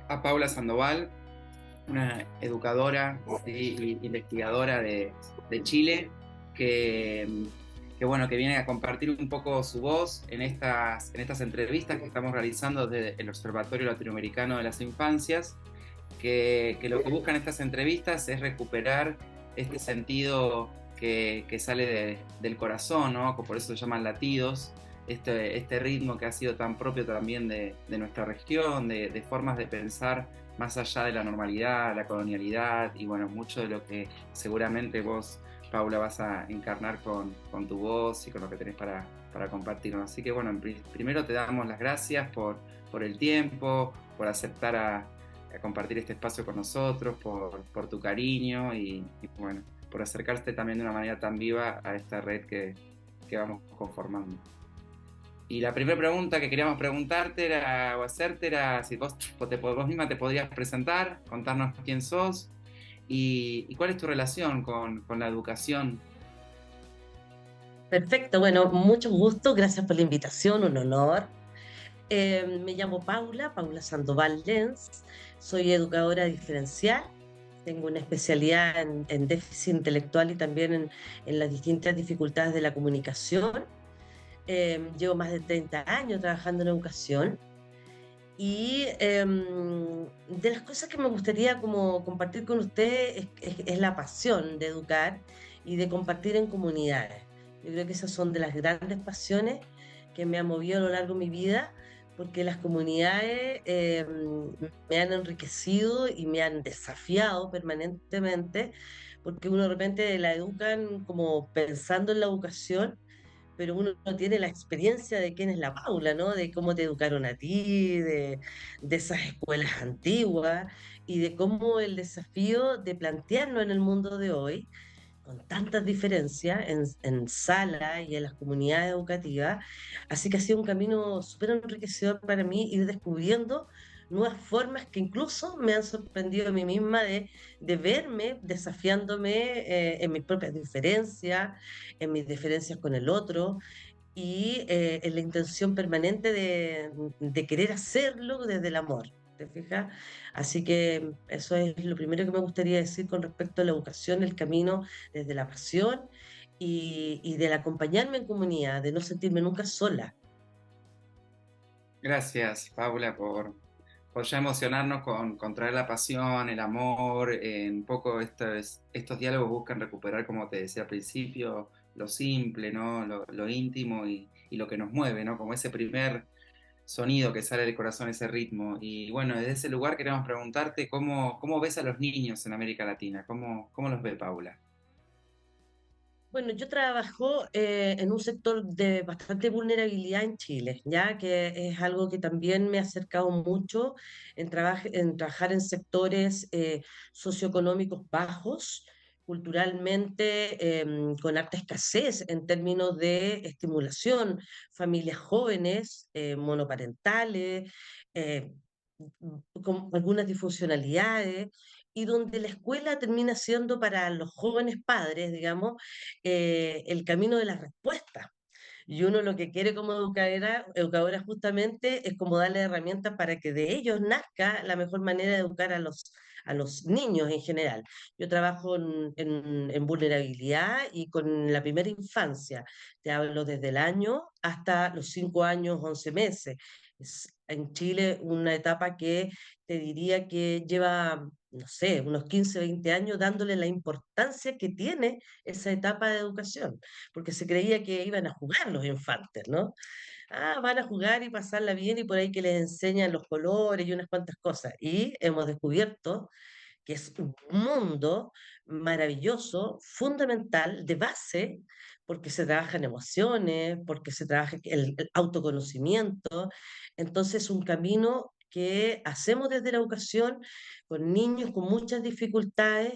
a Paula Sandoval, una educadora, ¿sí? Y investigadora de Chile, que, bueno, que viene a compartir un poco su voz en estas entrevistas que estamos realizando desde el Observatorio Latinoamericano de las Infancias, que lo que buscan estas entrevistas es recuperar este sentido que sale del corazón, ¿no? Por eso se llaman latidos, este ritmo que ha sido tan propio también de nuestra región, de formas de pensar más allá de la normalidad, la colonialidad y bueno, mucho de lo que seguramente vos, Paula, vas a encarnar con tu voz y con lo que tenés para compartirnos. Así que bueno, primero te damos las gracias por el tiempo, por aceptar a compartir este espacio con nosotros, por tu cariño y bueno, por acercarte también de una manera tan viva a esta red que vamos conformando. Y la primera pregunta que queríamos preguntarte era, o hacerte era si vos misma te podrías presentar, contarnos quién sos y cuál es tu relación con la educación. Perfecto, bueno, mucho gusto, gracias por la invitación, un honor. Me llamo Paula Sandoval Lenz, soy educadora diferencial, tengo una especialidad en déficit intelectual y también en las distintas dificultades de la comunicación. Llevo más de 30 años trabajando en educación y de las cosas que me gustaría como compartir con ustedes es la pasión de educar y de compartir en comunidades. Yo creo que esas son de las grandes pasiones que me han movido a lo largo de mi vida, porque las comunidades me han enriquecido y me han desafiado permanentemente, porque uno de repente la educan como pensando en la educación, pero uno no tiene la experiencia de quién es la Paula, ¿no? De cómo te educaron a ti, de esas escuelas antiguas y de cómo el desafío de plantearnos en el mundo de hoy, con tantas diferencias en sala y en las comunidades educativas. Así que ha sido un camino súper enriquecedor para mí ir descubriendo nuevas formas que incluso me han sorprendido a mí misma de verme desafiándome en mis propias diferencias, en mis diferencias con el otro y en la intención permanente de querer hacerlo desde el amor. ¿Te fijas? Así que eso es lo primero que me gustaría decir con respecto a la educación, el camino desde la pasión y del acompañarme en comunidad, de no sentirme nunca sola. Gracias, Paula, por ya emocionarnos con traer la pasión, el amor. Un poco estos diálogos buscan recuperar, como te decía al principio, lo simple, ¿no? Lo íntimo y lo que nos mueve, ¿no? Como ese primer sonido que sale del corazón, ese ritmo. Y bueno, desde ese lugar queremos preguntarte cómo ves a los niños en América Latina, cómo los ve Paula. Bueno, yo trabajo en un sector de bastante vulnerabilidad en Chile, ya que es algo que también me ha acercado mucho en trabajar en sectores socioeconómicos bajos, culturalmente con alta escasez en términos de estimulación, familias jóvenes, monoparentales, eh, con algunas disfuncionalidades y donde la escuela termina siendo para los jóvenes padres, digamos, el camino de la respuesta. Y uno lo que quiere como educadora justamente es como darle herramientas para que de ellos nazca la mejor manera de educar a los niños en general. Yo trabajo en vulnerabilidad y con la primera infancia. Te hablo desde el año hasta los 5 años, 11 meses. Es en Chile una etapa que te diría que lleva, no sé, unos 15 20 años dándole la importancia que tiene esa etapa de educación, porque se creía que iban a jugar los infantes, ¿no? Ah, van a jugar y pasarla bien y por ahí que les enseñan los colores y unas cuantas cosas. Y hemos descubierto que es un mundo maravilloso, fundamental, de base, porque se trabaja en emociones, porque se trabaja el autoconocimiento. Entonces, es un camino que hacemos desde la educación con niños con muchas dificultades,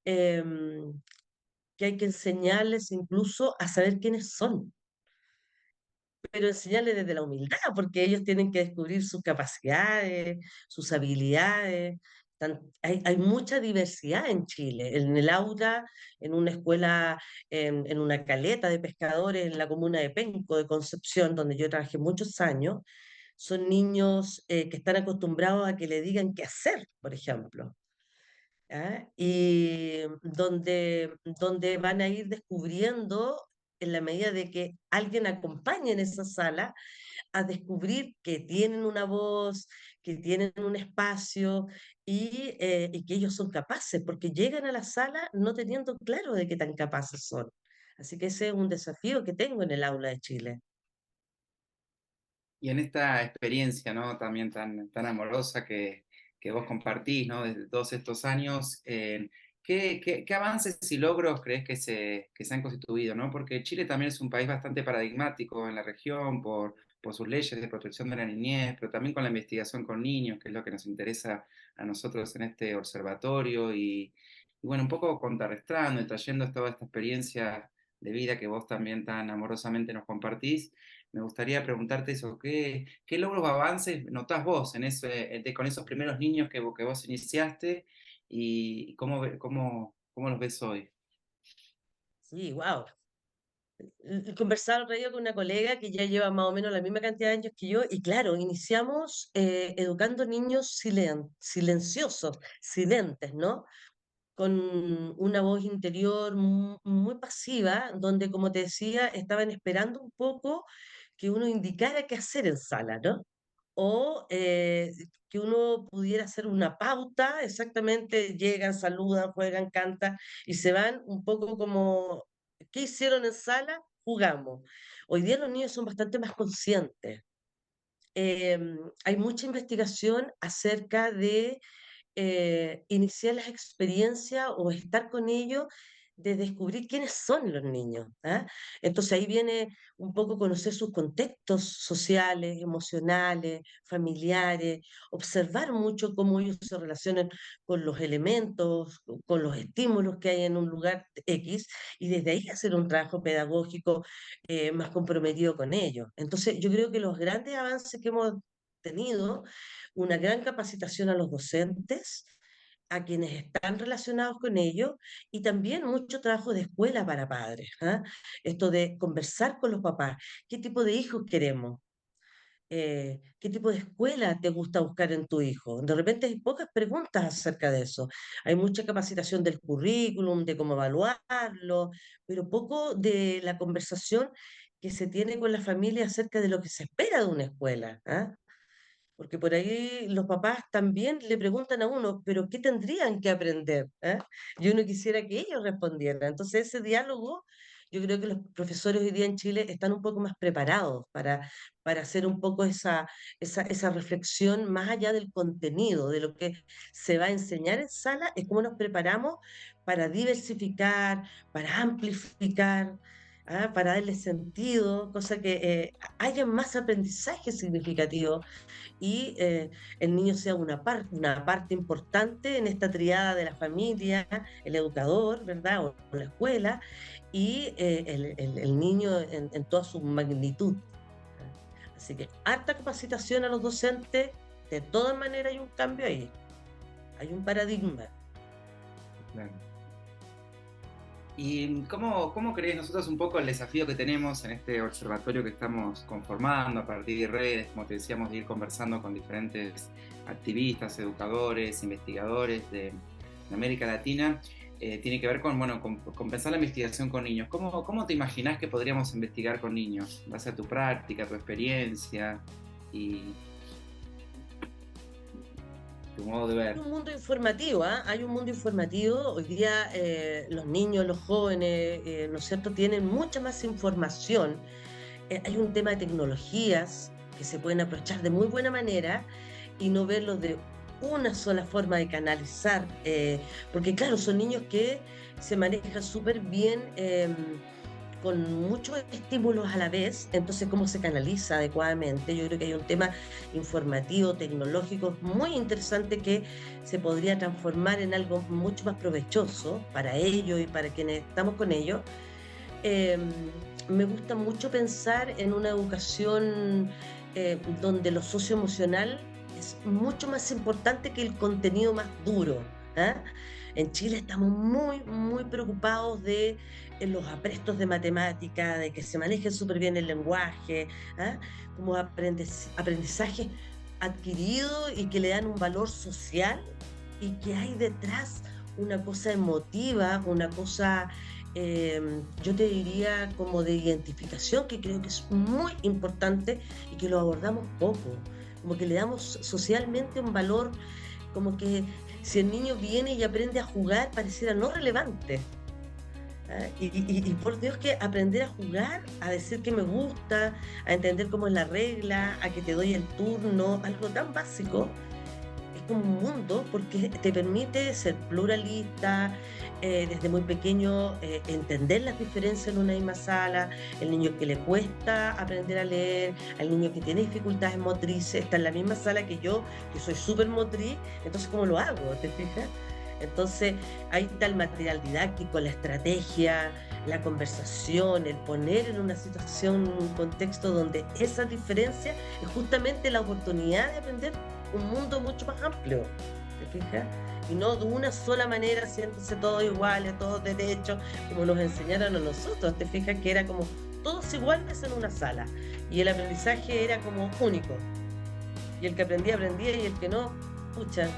que hay que enseñarles incluso a saber quiénes son, pero enseñarles desde la humildad, porque ellos tienen que descubrir sus capacidades, sus habilidades. Hay mucha diversidad en Chile. En el aula, en una escuela, en una caleta de pescadores en la comuna de Penco, de Concepción, donde yo trabajé muchos años, son niños que están acostumbrados a que le digan qué hacer, por ejemplo. ¿Ah? Y donde van a ir descubriendo, en la medida de que alguien acompañe en esa sala, a descubrir que tienen una voz, que tienen un espacio y que ellos son capaces, porque llegan a la sala no teniendo claro de qué tan capaces son. Así que ese es un desafío que tengo en el aula de Chile. Y en esta experiencia, ¿no? También tan amorosa que vos compartís, ¿no? Desde todos estos años, ¿qué avances y logros crees que se han constituido, ¿no? Porque Chile también es un país bastante paradigmático en la región por sus leyes de protección de la niñez, pero también con la investigación con niños, que es lo que nos interesa a nosotros en este observatorio, y bueno, un poco contrarrestando y trayendo toda esta experiencia de vida que vos también tan amorosamente nos compartís. Me gustaría preguntarte eso, ¿qué logros o avances notás vos en con esos primeros niños que vos iniciaste y cómo los ves hoy? Sí, wow. Conversaba otro día con una colega que ya lleva más o menos la misma cantidad de años que yo, y claro, iniciamos educando niños silenciosos, silentes, ¿no? Con una voz interior muy pasiva, donde, como te decía, estaban esperando un poco que uno indicara qué hacer en sala, ¿no? O que uno pudiera hacer una pauta, exactamente, llegan, saludan, juegan, cantan y se van un poco como, ¿qué hicieron en sala? Jugamos. Hoy día los niños son bastante más conscientes. Hay mucha investigación acerca de iniciar las experiencias o estar con ellos, de descubrir quiénes son los niños. ¿Ah? Entonces ahí viene un poco conocer sus contextos sociales, emocionales, familiares, observar mucho cómo ellos se relacionan con los elementos, con los estímulos que hay en un lugar X, y desde ahí hacer un trabajo pedagógico más comprometido con ellos. Entonces yo creo que los grandes avances que hemos tenido, una gran capacitación a los docentes, a quienes están relacionados con ellos, y también mucho trabajo de escuela para padres. ¿Ah? Esto de conversar con los papás, qué tipo de hijos queremos, qué tipo de escuela te gusta buscar en tu hijo. De repente hay pocas preguntas acerca de eso. Hay mucha capacitación del currículum, de cómo evaluarlo, pero poco de la conversación que se tiene con la familia acerca de lo que se espera de una escuela. ¿Ah? Porque por ahí los papás también le preguntan a uno, pero ¿qué tendrían que aprender? ¿Eh? Y uno quisiera que ellos respondieran. Entonces ese diálogo, yo creo que los profesores hoy día en Chile están un poco más preparados para hacer un poco esa reflexión más allá del contenido, de lo que se va a enseñar en sala, es cómo nos preparamos para diversificar, para amplificar. ¿Ah? Para darle sentido, cosa que haya más aprendizaje significativo y el niño sea una parte importante en esta triada de la familia, el educador, ¿verdad? O la escuela, y el niño en toda su magnitud. Así que harta capacitación a los docentes, de todas maneras hay un cambio ahí, hay un paradigma. Claro. ¿Y cómo crees nosotros un poco el desafío que tenemos en este observatorio que estamos conformando a partir de redes, como te decíamos, de ir conversando con diferentes activistas, educadores, investigadores de América Latina? Tiene que ver con, bueno, con pensar la investigación con niños. ¿Cómo te imaginás que podríamos investigar con niños? En base a tu práctica, tu experiencia y tu modo de Hay ver. un mundo informativo, ¿ah? Hay un mundo informativo. Hoy día los niños, los jóvenes, ¿no es cierto?, tienen mucha más información. Hay un tema de tecnologías que se pueden aprovechar de muy buena manera y no verlo de una sola forma de canalizar, porque claro, son niños que se manejan súper bien, con muchos estímulos a la vez, entonces cómo se canaliza adecuadamente. Yo creo que hay un tema informativo, tecnológico muy interesante que se podría transformar en algo mucho más provechoso para ellos y para quienes estamos con ellos. Eh, Me gusta mucho pensar en una educación donde lo socioemocional es mucho más importante que el contenido más duro. ¿Ah? En Chile estamos muy, muy preocupados de los aprestos de matemática, de que se maneje súper bien el lenguaje, ¿ah? Como aprendizaje adquirido y que le dan un valor social y que hay detrás una cosa emotiva, una cosa, eh, yo te diría como de identificación, que creo que es muy importante y que lo abordamos poco, como que le damos socialmente un valor, como que si el niño viene y aprende a jugar, pareciera no relevante. ¿Ah? Y por Dios que aprender a jugar, a decir que me gusta, a entender cómo es la regla, a que te doy el turno, algo tan básico, es como un mundo porque te permite ser pluralista, desde muy pequeño entender las diferencias en una misma sala, el niño que le cuesta aprender a leer, al niño que tiene dificultades motrices, está en la misma sala que yo, que soy súper motriz, entonces ¿cómo lo hago? ¿Te fijas? Entonces, ahí está el material didáctico, la estrategia, la conversación, el poner en una situación, un contexto donde esa diferencia es justamente la oportunidad de aprender un mundo mucho más amplio, ¿te fijas? Y no de una sola manera, haciéndose todos iguales, todos derechos, como nos enseñaron a nosotros, te fijas que era como todos iguales en una sala y el aprendizaje era como único. Y el que aprendía, aprendía, y el que no, pucha,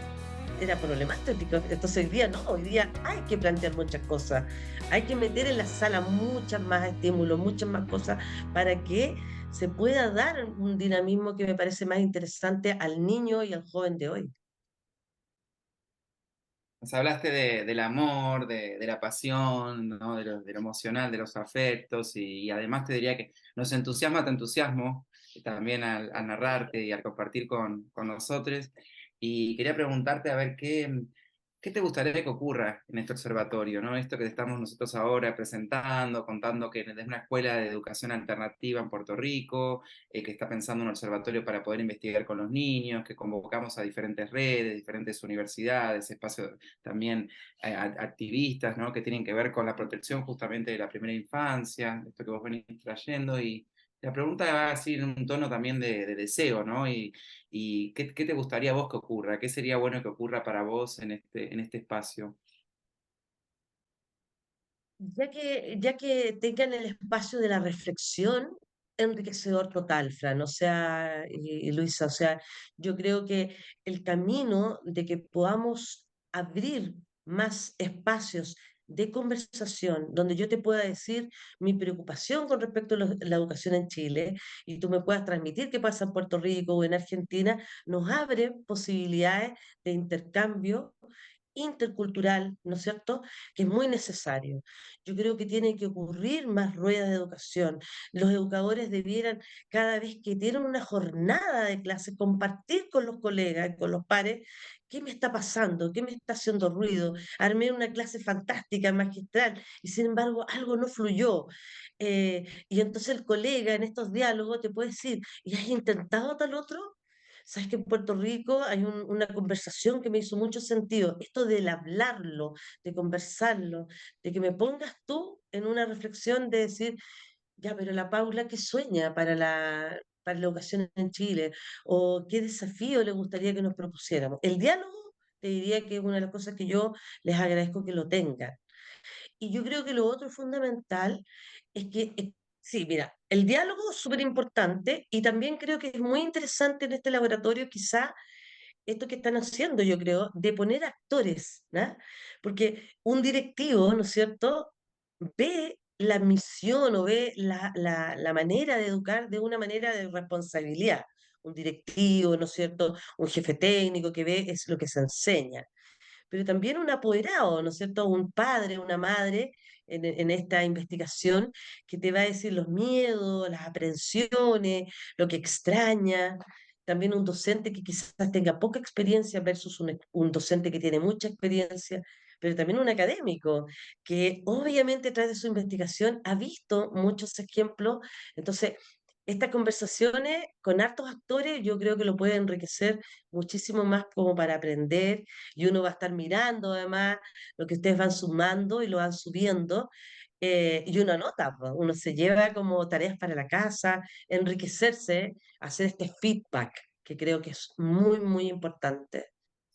era problemático. Entonces hoy día no, hoy día hay que plantear muchas cosas, hay que meter en la sala muchas más estímulos, muchas más cosas para que se pueda dar un dinamismo que me parece más interesante al niño y al joven de hoy. Nos hablaste del amor, de la pasión, ¿no? De lo emocional, de los afectos y además te diría que nos entusiasma tu entusiasmo también al narrarte y al compartir con nosotros. Y quería preguntarte a ver qué te gustaría que ocurra en este observatorio, ¿no? Esto que estamos nosotros ahora presentando, contando que es una escuela de educación alternativa en Puerto Rico, que está pensando un observatorio para poder investigar con los niños, que convocamos a diferentes redes, diferentes universidades, espacios también activistas, ¿no? Que tienen que ver con la protección justamente de la primera infancia, esto que vos venís trayendo, y la pregunta va así en un tono también de deseo, ¿no? Y qué te gustaría a vos que ocurra, qué sería bueno que ocurra para vos en este espacio. Ya que tengan el espacio de la reflexión, enriquecedor total, Fran, o sea, y Luisa, o sea, yo creo que el camino de que podamos abrir más espacios de conversación, donde yo te pueda decir mi preocupación con respecto a la educación en Chile y tú me puedas transmitir qué pasa en Puerto Rico o en Argentina, nos abre posibilidades de intercambio intercultural, ¿no es cierto?, que es muy necesario. Yo creo que tiene que ocurrir más ruedas de educación. Los educadores debieran, cada vez que tienen una jornada de clase, compartir con los colegas, con los pares, qué me está pasando, qué me está haciendo ruido. Armé una clase fantástica, magistral, y sin embargo algo no fluyó. Y entonces el colega en estos diálogos te puede decir, ¿y has intentado tal otro? Sabes que en Puerto Rico hay una conversación que me hizo mucho sentido, esto del hablarlo, de conversarlo, de que me pongas tú en una reflexión de decir, ya, pero la Paula, ¿qué sueña para la educación en Chile? ¿O qué desafío le gustaría que nos propusiéramos? El diálogo, te diría que es una de las cosas que yo les agradezco que lo tengan. Y yo creo que lo otro fundamental es que, sí, mira, el diálogo es súper importante y también creo que es muy interesante en este laboratorio quizá esto que están haciendo, yo creo, de poner actores, ¿no? Porque un directivo, ¿no es cierto?, ve la misión o ve la manera de educar de una manera de responsabilidad. Un directivo, ¿no es cierto?, un jefe técnico que ve es lo que se enseña, pero también un apoderado, ¿no es cierto? Un padre, una madre en esta investigación que te va a decir los miedos, las aprensiones, lo que extraña. También un docente que quizás tenga poca experiencia versus un docente que tiene mucha experiencia, pero también un académico que obviamente a través de su investigación ha visto muchos ejemplos. Entonces, estas conversaciones con hartos actores yo creo que lo puede enriquecer muchísimo más como para aprender y uno va a estar mirando además lo que ustedes van sumando y lo van subiendo, y uno anota, pues, uno se lleva como tareas para la casa, enriquecerse, hacer este feedback que creo que es muy, muy importante.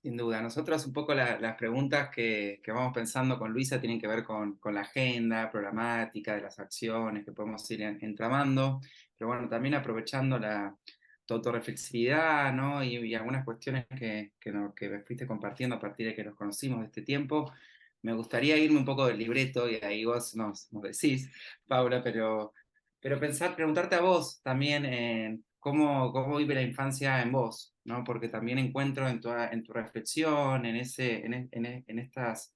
Sin duda. Nosotros un poco las preguntas que vamos pensando con Luisa tienen que ver con la agenda programática de las acciones que podemos ir entramando, pero bueno, también aprovechando tu autorreflexividad, ¿no? Y algunas cuestiones que me fuiste compartiendo a partir de que nos conocimos de este tiempo. Me gustaría irme un poco del libreto y ahí vos nos decís, Paula, pero preguntarte a vos también cómo vive la infancia en vos, ¿no? Porque también encuentro en tu reflexión, en estas,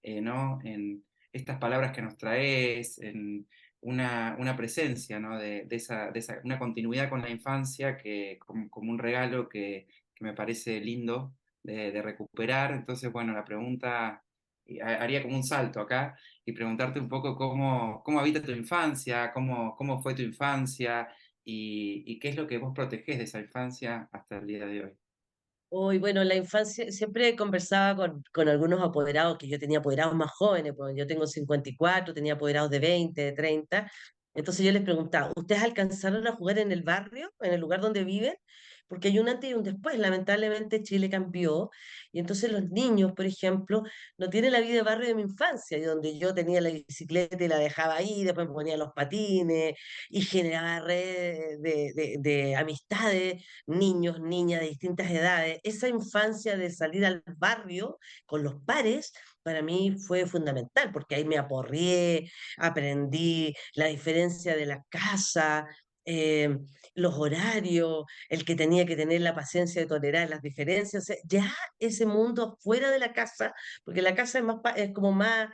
¿no? En estas palabras que nos traes, en una presencia, ¿no? Una continuidad con la infancia como un regalo que me parece lindo de recuperar. Entonces, bueno, la pregunta, haría como un salto acá y preguntarte un poco cómo habita tu infancia, cómo fue tu infancia y qué es lo que vos protegés de esa infancia hasta el día de hoy. Hoy, bueno, la infancia, siempre conversaba con algunos apoderados, que yo tenía apoderados más jóvenes, pues yo tengo 54, tenía apoderados de 20, de 30. Entonces yo les preguntaba, ¿ustedes alcanzaron a jugar en el barrio, en el lugar donde viven? Porque hay un antes y un después. Lamentablemente Chile cambió y entonces los niños, por ejemplo, no tienen la vida de barrio de mi infancia, y donde yo tenía la bicicleta y la dejaba ahí, después me ponía los patines y generaba redes de amistades, niños, niñas de distintas edades. Esa infancia de salir al barrio con los pares, para mí fue fundamental, porque ahí me aporrié, aprendí la diferencia de la casa, eh, los horarios, el que tenía que tener la paciencia de tolerar las diferencias. O sea, ya ese mundo fuera de la casa, porque la casa es, es como más,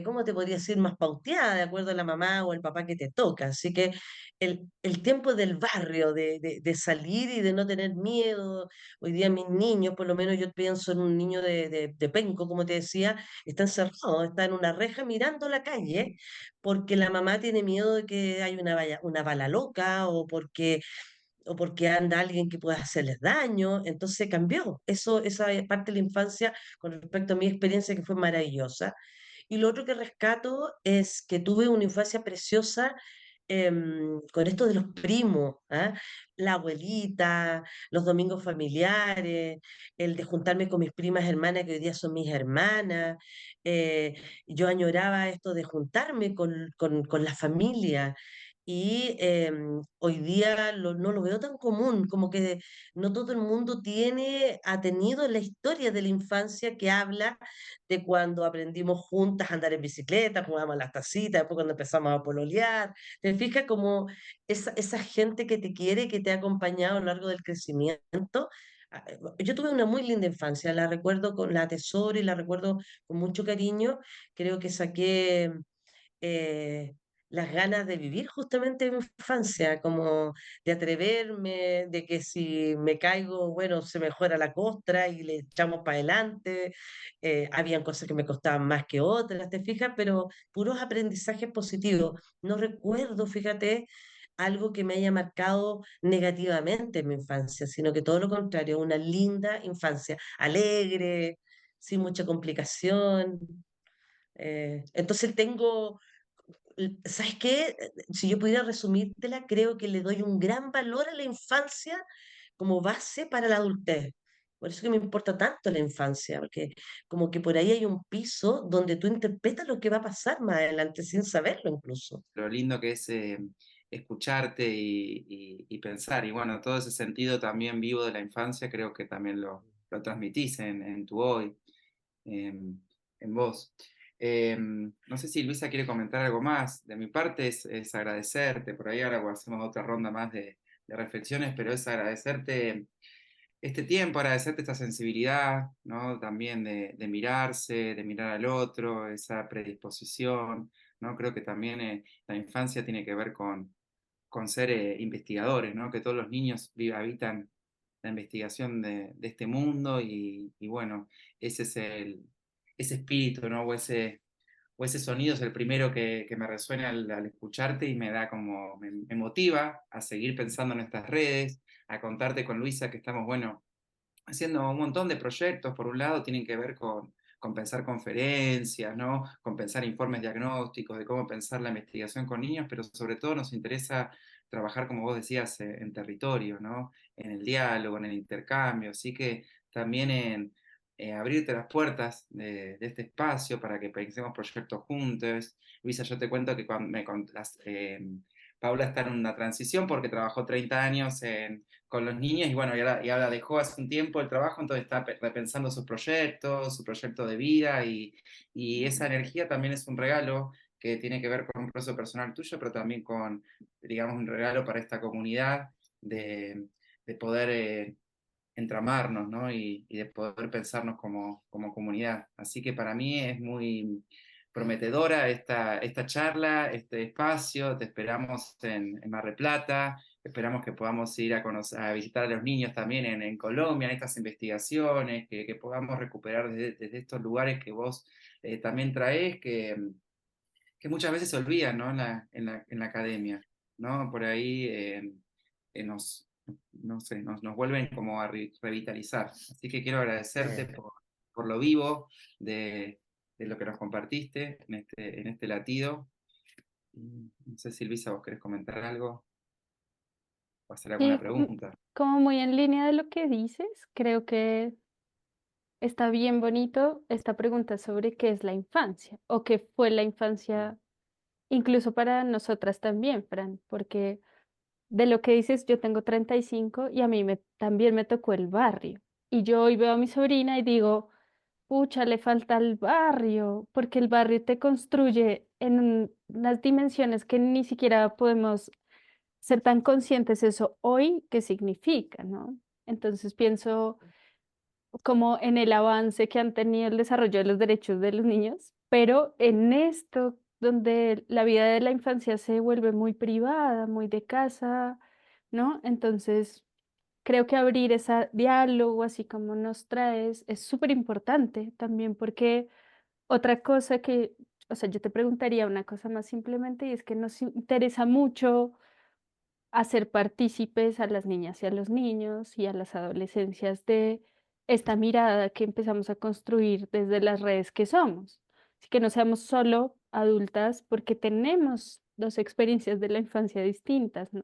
¿cómo te podría decir? Más pauteada, de acuerdo a la mamá o el papá que te toca. Así que el tiempo del barrio, de salir y de no tener miedo. Hoy día mis niños, por lo menos yo pienso en un niño de Penco, como te decía, está encerrado, está en una reja mirando la calle porque la mamá tiene miedo de que haya una bala loca, o porque anda alguien que pueda hacerles daño. Entonces cambió. Esa parte de la infancia con respecto a mi experiencia, que fue maravillosa. Y lo otro que rescato es que tuve una infancia preciosa, con esto de los primos, ¿ah? La abuelita, los domingos familiares, el de juntarme con mis primas hermanas que hoy día son mis hermanas. eh, yo añoraba esto de juntarme con la familia. Y hoy día no lo veo tan común, como que no todo el mundo ha tenido la historia de la infancia que habla de cuando aprendimos juntas a andar en bicicleta, jugábamos a las tacitas, después cuando empezamos a pololear. ¿Te fijas como esa gente que te quiere, que te ha acompañado a lo largo del crecimiento? Yo tuve una muy linda infancia, la recuerdo la atesoro y la recuerdo con mucho cariño. Creo que saqué eh, las ganas de vivir justamente en mi infancia, como de atreverme, de que si me caigo, bueno, se mejora la costra y le echamos para adelante. Habían cosas que me costaban más que otras, ¿te fijas? Pero puros aprendizajes positivos. No recuerdo, fíjate, algo que me haya marcado negativamente en mi infancia, sino que todo lo contrario, una linda infancia, alegre, sin mucha complicación. Entonces tengo, ¿sabes qué? Si yo pudiera resumírtela, creo que le doy un gran valor a la infancia como base para la adultez. Por eso que me importa tanto la infancia, porque como que por ahí hay un piso donde tú interpretas lo que va a pasar más adelante sin saberlo incluso. Lo lindo que es escucharte y pensar. Y bueno, todo ese sentido también vivo de la infancia, creo que también lo transmitís en tu hoy, en vos. No sé si Luisa quiere comentar algo más. De mi parte es agradecerte, por ahí ahora hacemos otra ronda más de reflexiones, pero es agradecerte este tiempo, agradecerte esta sensibilidad, ¿no? También de mirarse, de mirar al otro, esa predisposición, ¿no? Creo que también la infancia tiene que ver con ser investigadores, ¿no? Que todos los niños habitan la investigación de este mundo y bueno, ese es ese espíritu, ¿no? O ese sonido es el primero que me resuena al escucharte y me da me motiva a seguir pensando en estas redes, a contarte con Luisa que estamos, bueno, haciendo un montón de proyectos. Por un lado, tienen que ver con pensar conferencias, ¿no? Con pensar informes diagnósticos, de cómo pensar la investigación con niños, pero sobre todo nos interesa trabajar, como vos decías, en territorio, ¿no? En el diálogo, en el intercambio. Así que también en abrirte las puertas de este espacio para que pensemos proyectos juntos. Luisa, yo te cuento que cuando Paula está en una transición porque trabajó 30 años con los niños y bueno, y ahora dejó hace un tiempo el trabajo, entonces está repensando sus proyectos, su proyecto de vida y esa energía también es un regalo que tiene que ver con un proceso personal tuyo, pero también con, digamos, un regalo para esta comunidad de poder entramarnos, ¿no? Y de poder pensarnos como comunidad. Así que para mí es muy prometedora esta charla, este espacio. Te esperamos en Mar del Plata. Esperamos que podamos ir a visitar a los niños también en Colombia, en estas investigaciones, que podamos recuperar desde estos lugares que vos también traes, que muchas veces se olvidan, ¿no? En la academia, ¿no? Por ahí nos, no sé, nos vuelven como a revitalizar. Así que quiero agradecerte Eh, por lo vivo de lo que nos compartiste en este latido. No sé, Silvisa, vos querés comentar algo o hacer alguna Sí, pregunta. como muy en línea de lo que dices, creo que está bien bonito esta pregunta sobre qué es la infancia o qué fue la infancia, incluso para nosotras también, Fran, porque de lo que dices, yo tengo 35 y a mí también me tocó el barrio. Y yo hoy veo a mi sobrina y digo, pucha, le falta el barrio, porque el barrio te construye en unas dimensiones que ni siquiera podemos ser tan conscientes eso hoy qué significa, ¿no? Entonces pienso como en el avance que han tenido el desarrollo de los derechos de los niños, pero en esto donde la vida de la infancia se vuelve muy privada, muy de casa, ¿no? Entonces, creo que abrir ese diálogo, así como nos traes, es súper importante también porque otra cosa que, o sea, yo te preguntaría una cosa más simplemente y es que nos interesa mucho hacer partícipes a las niñas y a los niños y a las adolescencias de esta mirada que empezamos a construir desde las redes que somos. Así que no seamos solo adultas porque tenemos dos experiencias de la infancia distintas, ¿no?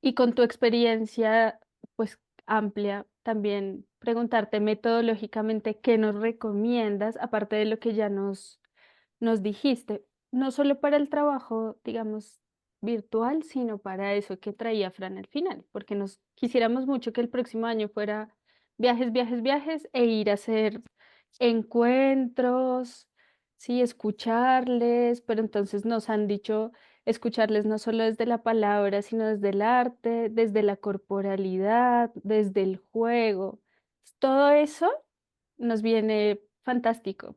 Y con tu experiencia, pues amplia, también preguntarte metodológicamente qué nos recomiendas, aparte de lo que ya nos dijiste, no solo para el trabajo, digamos, virtual, sino para eso que traía Fran al final, porque nos quisiéramos mucho que el próximo año fuera viajes, viajes, viajes e ir a hacer encuentros, sí, escucharles, pero entonces nos han dicho escucharles no solo desde la palabra, sino desde el arte, desde la corporalidad, desde el juego. Todo eso nos viene fantástico.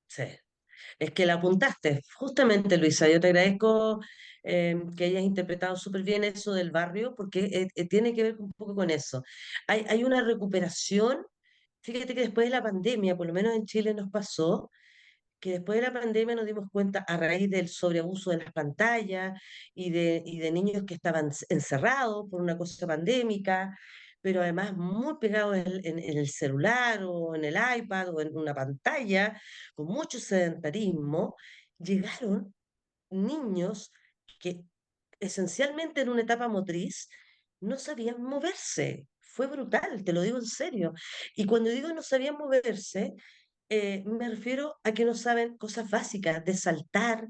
sí. Es que la apuntaste, justamente Luisa, yo te agradezco que hayas interpretado súper bien eso del barrio, porque tiene que ver un poco con eso. Hay una recuperación, fíjate que después de la pandemia, por lo menos en Chile nos pasó, que después de la pandemia nos dimos cuenta a raíz del sobreabuso de las pantallas y de niños que estaban encerrados por una cosa pandémica, pero además muy pegados en el celular o en el iPad o en una pantalla, con mucho sedentarismo, llegaron niños que esencialmente en una etapa motriz no sabían moverse. Fue brutal, te lo digo en serio. Y cuando digo no sabían moverse, me refiero a que no saben cosas básicas, de saltar,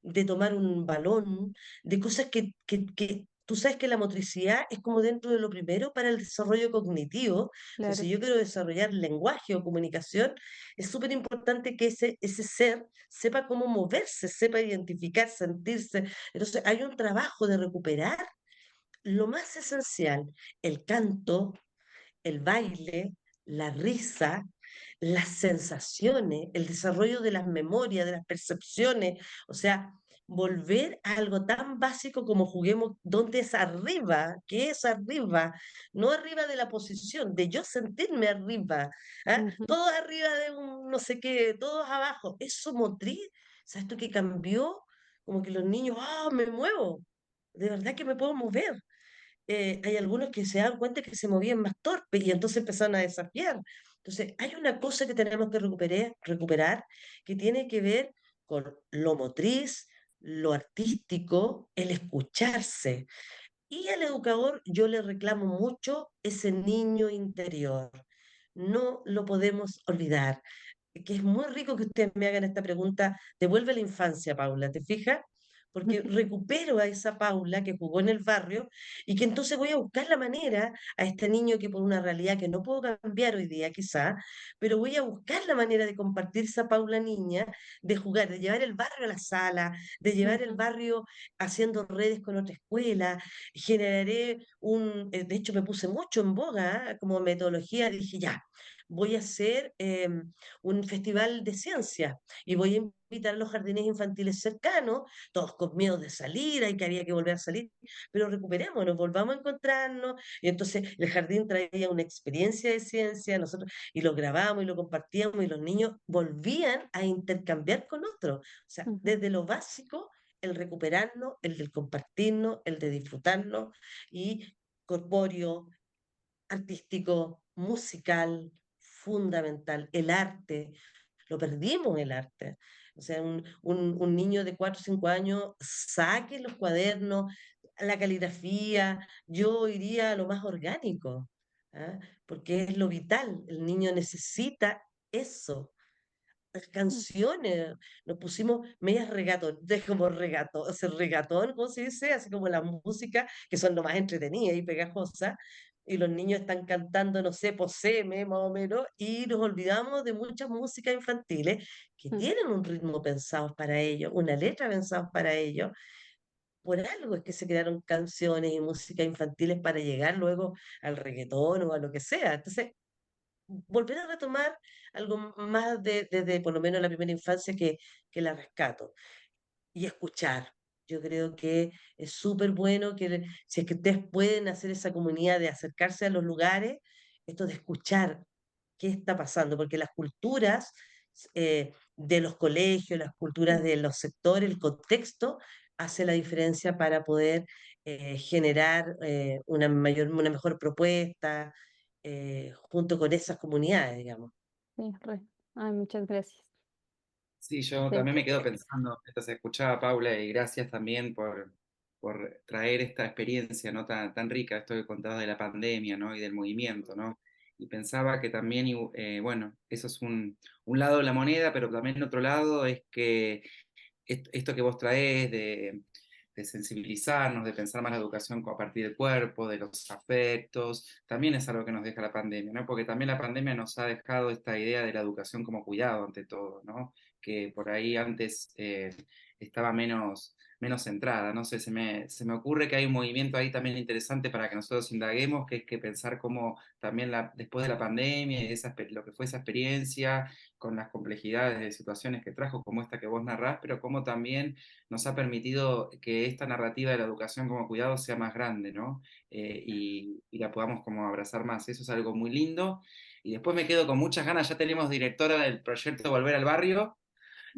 de tomar un balón, de cosas que tú sabes que la motricidad es como dentro de lo primero para el desarrollo cognitivo. O sea, Claro. si yo quiero desarrollar lenguaje o comunicación, es súper importante que ese ser sepa cómo moverse, sepa identificar, sentirse. Entonces, hay un trabajo de recuperar lo más esencial, el canto, el baile, la risa, las sensaciones, el desarrollo de las memorias, de las percepciones, o sea, volver a algo tan básico como juguemos, ¿dónde es arriba? ¿Qué es arriba? No arriba de la posición, de yo sentirme arriba, ¿ah? Ujú, Todos arriba de un no sé qué, todos abajo, eso motriz, ¿sabes esto que cambió? Como que los niños, ¡ah, me muevo! De verdad que me puedo mover. Hay algunos que se dan cuenta que se movían más torpe y entonces empezaron a desafiar. Entonces, hay una cosa que tenemos que recuperar que tiene que ver con lo motriz, lo artístico, el escucharse. Y al educador yo le reclamo mucho ese niño interior. No lo podemos olvidar. Que es muy rico que ustedes me hagan esta pregunta. Devuelve la infancia, Paula, ¿te fijas? Porque recupero a esa Paula que jugó en el barrio y que entonces voy a buscar la manera a este niño que por una realidad que no puedo cambiar hoy día quizá, pero voy a buscar la manera de compartir esa Paula niña, de jugar, de llevar el barrio a la sala, de llevar el Ujú, barrio haciendo redes con otra escuela. Generaré de hecho me puse mucho en boga, como metodología, dije ya, voy a hacer un festival de ciencia y voy a invitar a los jardines infantiles cercanos, todos con miedo de salir, hay que había que volver a salir, pero recuperémonos, volvamos a encontrarnos. Y entonces el jardín traía una experiencia de ciencia, nosotros, y lo grabamos y lo compartíamos, y los niños volvían a intercambiar con otros. O sea, ujú, desde lo básico, el recuperarnos, el del compartirnos, el de disfrutarnos, y corpóreo, artístico, musical, fundamental, el arte, lo perdimos el arte. O sea, un niño de 4 o 5 años saque los cuadernos, la caligrafía, yo iría a lo más orgánico, ¿ah? Porque es lo vital, el niño necesita eso. Las ujú, canciones, nos pusimos medias regatón, de como regatón, o sea, regatón, ¿cómo se dice? Así como la música, que son lo más entretenidas y pegajosas, y los niños están cantando, no sé, poseme, más o menos, y nos olvidamos de muchas músicas infantiles que ujú. tienen un ritmo pensado para ellos, una letra pensada para ellos. Por algo es que se crearon canciones y música infantiles para llegar luego al reggaetón o a lo que sea. Entonces, volver a retomar algo más desde por lo menos la primera infancia que la rescato y escuchar. Yo creo que es súper bueno que si es que ustedes pueden hacer esa comunidad de acercarse a los lugares, esto de escuchar qué está pasando, porque las culturas de los colegios, las culturas de los sectores, el contexto, hace la diferencia para poder generar una mejor propuesta junto con esas comunidades, digamos. Sí, re. Ay, muchas gracias. Sí, yo Sí. también me quedo pensando mientras escuchaba a Paula y gracias también por traer esta experiencia, ¿no? Tan rica, esto que contabas de la pandemia, ¿no? Y del movimiento, ¿no? Y pensaba que también, bueno, eso es un lado de la moneda, pero también otro lado es que esto que vos traés de sensibilizarnos, de pensar más la educación a partir del cuerpo, de los afectos, también es algo que nos deja la pandemia, ¿no? Porque también la pandemia nos ha dejado esta idea de la educación como cuidado ante todo, ¿no? Que por ahí antes estaba menos centrada, no sé, se me ocurre que hay un movimiento ahí también interesante para que nosotros indaguemos, que es que pensar cómo también después de la pandemia y lo que fue esa experiencia, con las complejidades de situaciones que trajo, como esta que vos narrás, pero cómo también nos ha permitido que esta narrativa de la educación como cuidado sea más grande, ¿no? Y la podamos como abrazar más. Eso es algo muy lindo. Y después me quedo con muchas ganas, ya tenemos directora del proyecto Volver al Barrio,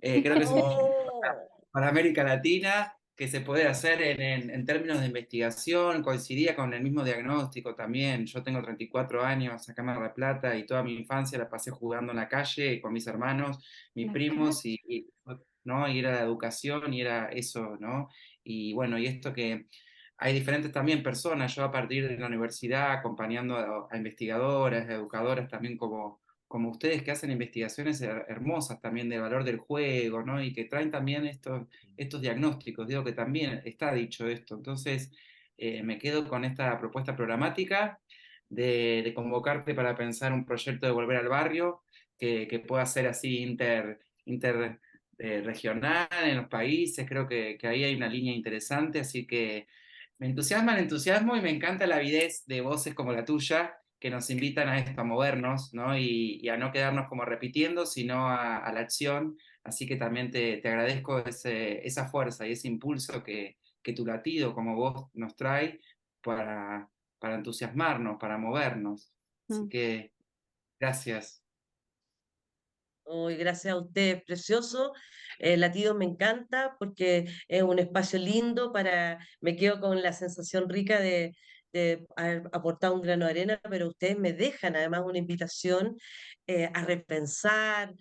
creo que es un proyecto ¡Oh! para América Latina, que se puede hacer en términos de investigación, coincidía con el mismo diagnóstico también. Yo tengo 34 años acá en Mar del Plata y toda mi infancia la pasé jugando en la calle con mis hermanos, mis La primos, calle. ¿no? Y era la educación y era eso, ¿no? Y bueno, y esto que hay diferentes también personas, yo a partir de la universidad acompañando a investigadoras, a educadoras también como ustedes que hacen investigaciones hermosas también de valor del juego, ¿no? Y que traen también estos diagnósticos, digo que también está dicho esto. Entonces, me quedo con esta propuesta programática de convocarte para pensar un proyecto de volver al barrio que pueda ser así regional en los países. Creo que ahí hay una línea interesante, así que me entusiasma el entusiasmo y me encanta la avidez de voces como la tuya que nos invitan a esto, a movernos, ¿no? Y a no quedarnos como repitiendo, sino a la acción. Así que también te agradezco esa fuerza y ese impulso que tu latido como vos nos trae para, para entusiasmarnos, para movernos. Así Mm, que gracias. Hoy, gracias a ustedes, precioso. Latido me encanta porque es un espacio lindo me quedo con la sensación rica haber aportado un grano de arena, pero ustedes me dejan además una invitación a repensar,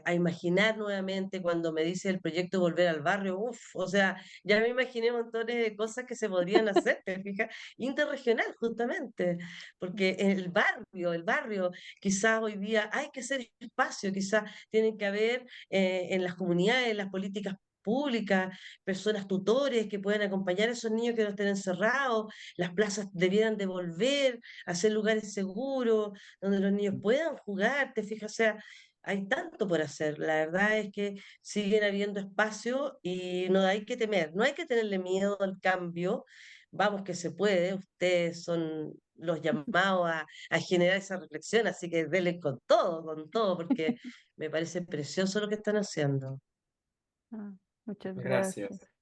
a imaginar nuevamente cuando me dice el proyecto Volver al Barrio, uff, o sea, ya me imaginé montones de cosas que se podrían hacer, ¿te fijas? Interregional, justamente, porque el barrio, quizás hoy día hay que hacer espacio, quizás tienen que haber en las comunidades, en las políticas públicas, personas tutores que puedan acompañar a esos niños que no estén encerrados, las plazas debieran de volver a ser lugares seguros, donde los niños puedan jugar, te fijas, o sea, hay tanto por hacer. La verdad es que siguen habiendo espacio y no hay que temer, no hay que tenerle miedo al cambio. Vamos que se puede, ustedes son los llamados a generar esa reflexión, así que denle con todo, porque me parece precioso lo que están haciendo. Ah, muchas Gracias. gracias.